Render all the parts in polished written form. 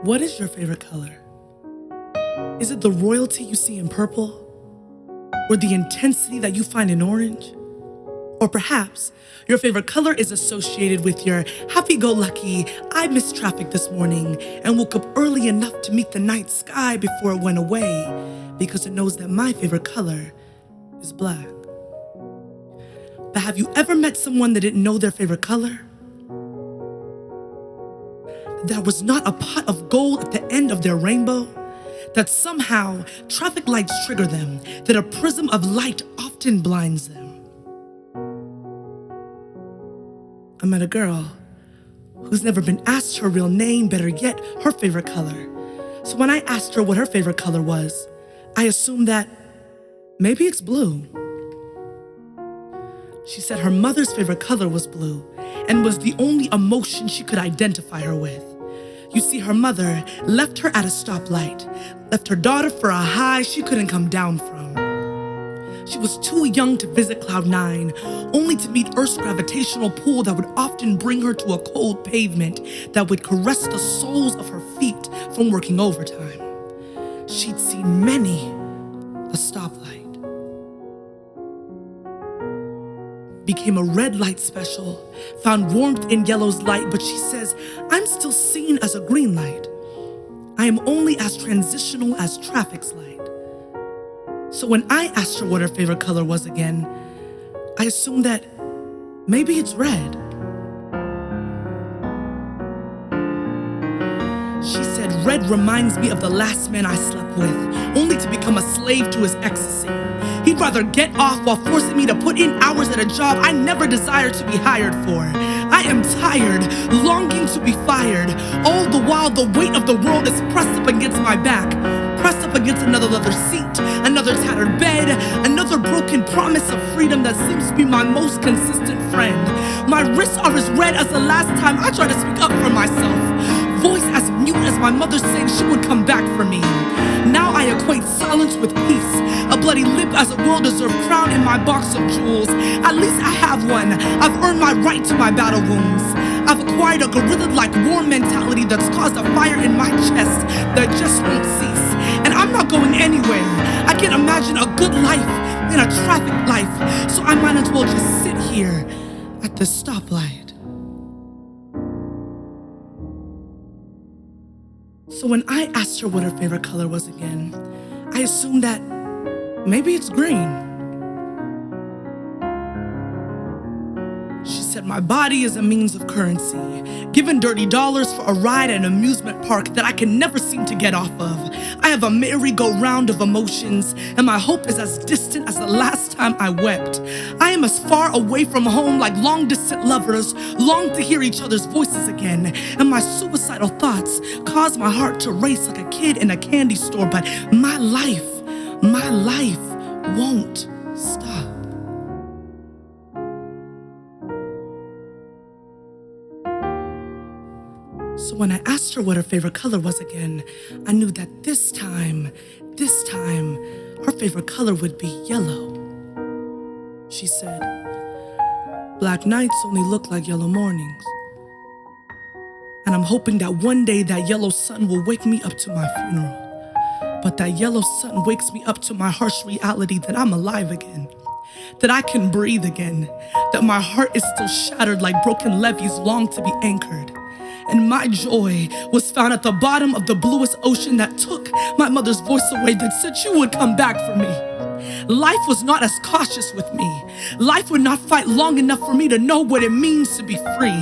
What is your favorite color? Is it the royalty you see in purple? Or the intensity that you find in orange? Or perhaps your favorite color is associated with your happy-go-lucky, I missed traffic this morning and woke up early enough to meet the night sky before it went away because it knows that my favorite color is black. But have you ever met someone that didn't know their favorite color? There was not a pot of gold at the end of their rainbow? That somehow traffic lights trigger them, that a prism of light often blinds them. I met a girl who's never been asked her real name, better yet, her favorite color. So when I asked her what her favorite color was, I assumed that maybe it's blue. She said her mother's favorite color was blue and was the only emotion she could identify her with. You see, her mother left her at a stoplight, left her daughter for a high she couldn't come down from. She was too young to visit Cloud 9, only to meet Earth's gravitational pull that would often bring her to a cold pavement that would caress the soles of her feet from working overtime. She'd seen many a stoplight. Became a red light special, found warmth in yellow's light, but she says, I'm still seen as a green light. I am only as transitional as traffic's light. So when I asked her what her favorite color was again, I assumed that maybe it's red. She said, red reminds me of the last man I slept with, only to become a slave to his ecstasy. He'd rather get off while forcing me to put in hours at a job I never desired to be hired for. I am tired, longing to be fired. All the while the weight of the world is pressed up against my back, pressed up against another leather seat, another tattered bed, another broken promise of freedom that seems to be my most consistent friend. My wrists are as red as the last time I tried to speak up for myself. Voice as mute as my mother saying she would come back for me. Now I equate silence with peace, a bloody lip as a well-deserved crown in my box of jewels. At least I have one. I've earned my right to my battle wounds. I've acquired a gorilla-like war mentality that's caused a fire in my chest that just won't cease. And I'm not going anywhere. I can't imagine a good life in a traffic life, so I might as well just sit here at the stoplight. So when I asked her what her favorite color was again, I assumed that maybe it's green. She said my body is a means of currency, given dirty dollars for a ride at an amusement park that I can never seem to get off of. I have a merry-go-round of emotions, and my hope is as distant as the last time I wept. I am as far away from home like long-distant lovers long to hear each other's voices again, and my suicidal thoughts cause my heart to race like a kid in a candy store, but my life won't stop. So when I asked her what her favorite color was again, I knew that this time, her favorite color would be yellow. She said, black nights only look like yellow mornings. And I'm hoping that one day that yellow sun will wake me up to my funeral. But that yellow sun wakes me up to my harsh reality that I'm alive again, that I can breathe again, that my heart is still shattered like broken levees long to be anchored. And my joy was found at the bottom of the bluest ocean that took my mother's voice away, that said she would come back for me. Life was not as cautious with me. Life would not fight long enough for me to know what it means to be free.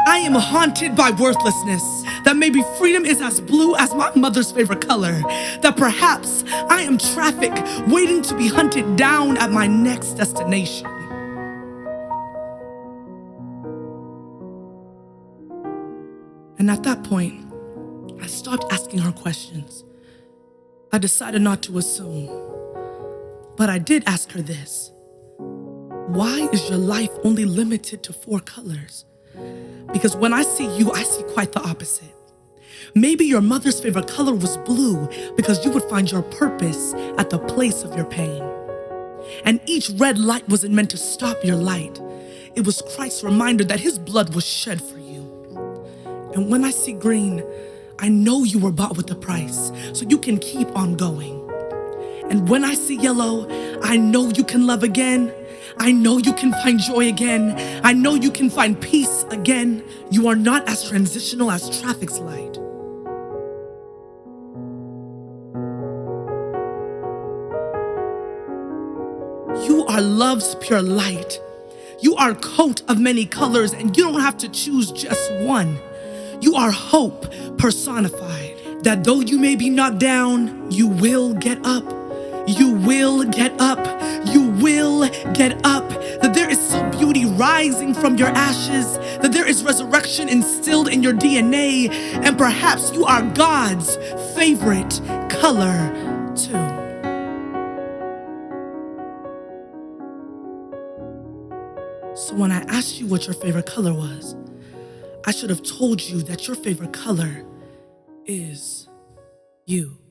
I am haunted by worthlessness, that maybe freedom is as blue as my mother's favorite color, that perhaps I am traffic waiting to be hunted down at my next destination. And at that point, I stopped asking her questions. I decided not to assume. But I did ask her this. Why is your life only limited to 4 colors? Because when I see you, I see quite the opposite. Maybe your mother's favorite color was blue because you would find your purpose at the place of your pain. And each red light wasn't meant to stop your light. It was Christ's reminder that his blood was shed for you. And when I see green, I know you were bought with a price, so you can keep on going. And when I see yellow, I know you can love again. I know you can find joy again. I know you can find peace again. You are not as transitional as traffic's light. You are love's pure light. You are a coat of many colors, and you don't have to choose just one. You are hope personified, that though you may be knocked down, you will get up. You will get up. You will get up. That there is still beauty rising from your ashes. That there is resurrection instilled in your DNA. And perhaps you are God's favorite color too. So when I asked you what your favorite color was, I should have told you that your favorite color is you.